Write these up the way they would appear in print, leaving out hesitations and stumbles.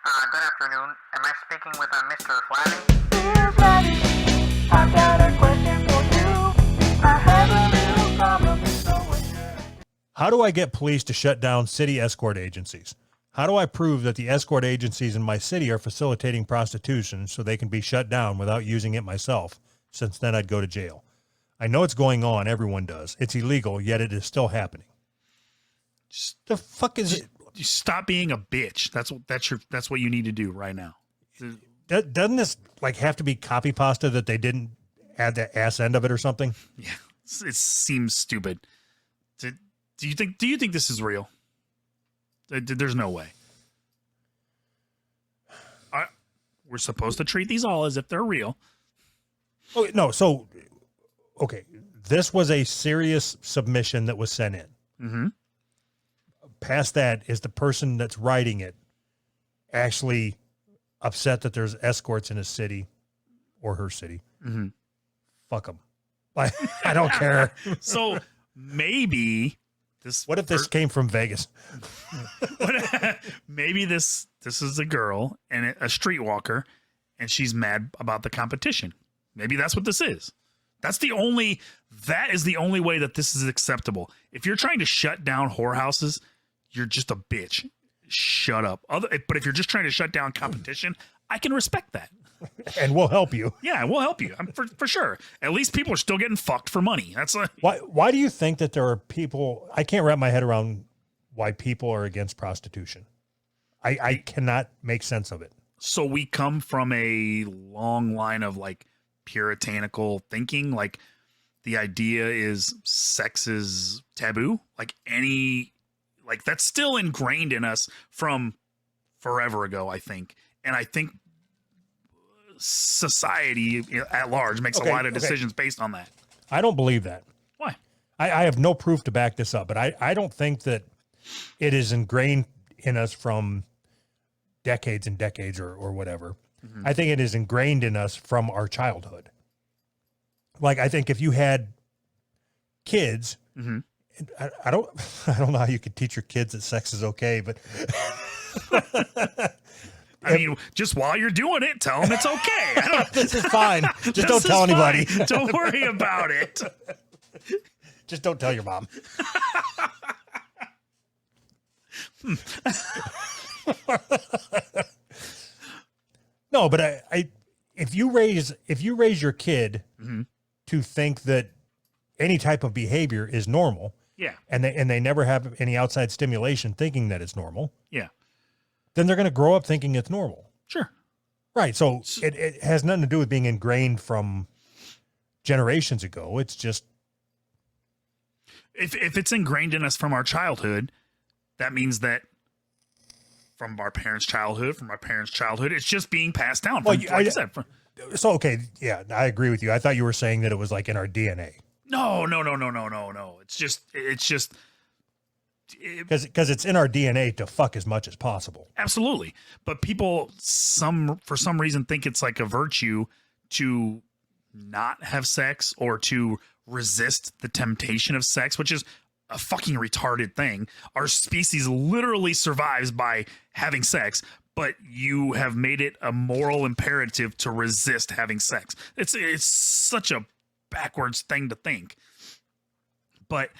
Good afternoon. Am I speaking with Mr. Flabby? Dear Flabby, I've got a question for you. I have a little problem, so what should I do? How do I get police to shut down city escort agencies? How do I prove that the escort agencies in my city are facilitating prostitution so they can be shut down without using it myself, since then I'd go to jail? I know it's going on. Everyone does. It's illegal, yet it is still happening. The fuck is it? You stop being a bitch. That's what you need to do right now. Doesn't this like have to be copy pasta that they didn't add the ass end of it or something? Yeah, it seems stupid. Do you think this is real? There's no way. We're supposed to treat these all as if they're real. Oh no, so okay, this was a serious submission that was sent in. Mm-hmm. Past that, is the person that's writing it actually upset that there's escorts in his city or her city? Mm-hmm. Fuck them. I don't care. So maybe this. What if this came from Vegas? Maybe this is a girl and a streetwalker, and she's mad about the competition. Maybe that's what this is. That is the only way that this is acceptable. If you're trying to shut down whorehouses, you're just a bitch. Shut up. But if you're just trying to shut down competition, I can respect that. And we'll help you. Yeah, we'll help you. For sure. At least people are still getting fucked for money. That's why do you think that there are people? I can't wrap my head around why people are against prostitution. I cannot make sense of it. So we come from a long line of like puritanical thinking. Like the idea is sex is taboo. Like that's still ingrained in us from forever ago, I think. And I think society at large makes a lot of decisions based on that. I don't believe that. Why? I have no proof to back this up, but I don't think that it is ingrained in us from decades and decades or whatever. Mm-hmm. I think it is ingrained in us from our childhood. Like, I think if you had kids, mm-hmm. I don't know how you could teach your kids that sex is okay, but I mean, just while you're doing it, tell them it's okay. This is fine. Just don't tell anybody. Fine. Don't worry about it. Just don't tell your mom. No, but I if you raise your kid mm-hmm. to think that any type of behavior is normal, yeah, and they never have any outside stimulation thinking that it's normal, yeah, then they're going to grow up thinking it's normal. Sure. Right. So it has nothing to do with being ingrained from generations ago. It's just if it's ingrained in us from our childhood, that means that from our parents' childhood, it's just being passed down. So, okay. Yeah, I agree with you. I thought you were saying that it was like in our DNA. No. It's just because it's in our DNA to fuck as much as possible. Absolutely. But people for some reason think it's like a virtue to not have sex or to resist the temptation of sex, which is a fucking retarded thing. Our species literally survives by having sex, but you have made it a moral imperative to resist having sex. It's such a backwards thing to think. But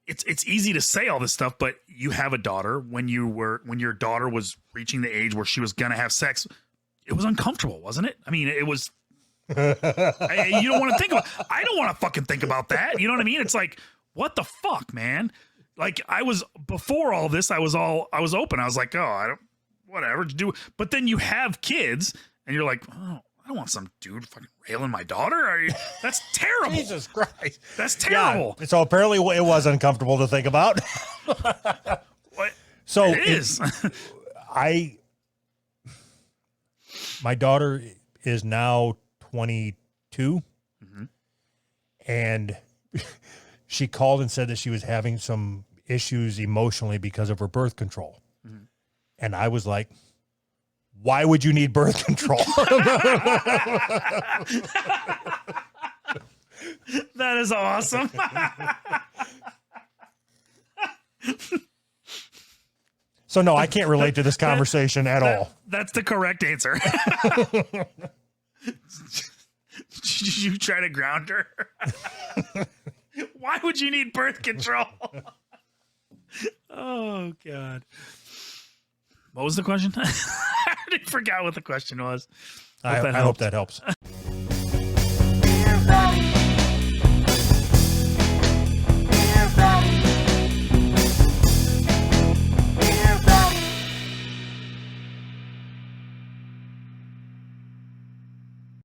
it's easy to say all this stuff, but you have a daughter. When your daughter was reaching the age where she was gonna have sex, it was uncomfortable, wasn't it? I mean, it was. You don't want to think about. I don't want to fucking think about that. You know what I mean? It's like, what the fuck, man? Like before all this, I was open. I was like, oh, whatever, do. But then you have kids, and you're like, oh, I don't want some dude fucking railing my daughter. That's terrible. Jesus Christ. That's terrible. Yeah, so apparently it was uncomfortable to think about. What? So it is. My daughter is now 22, mm-hmm. and she called and said that she was having some issues emotionally because of her birth control. Mm-hmm. And I was like, why would you need birth control? That is awesome. So no, I can't relate to this conversation at all. That's the correct answer. Did you try to ground her? Why would you need birth control? Oh, God. What was the question? I forgot what the question was. I hope that helps.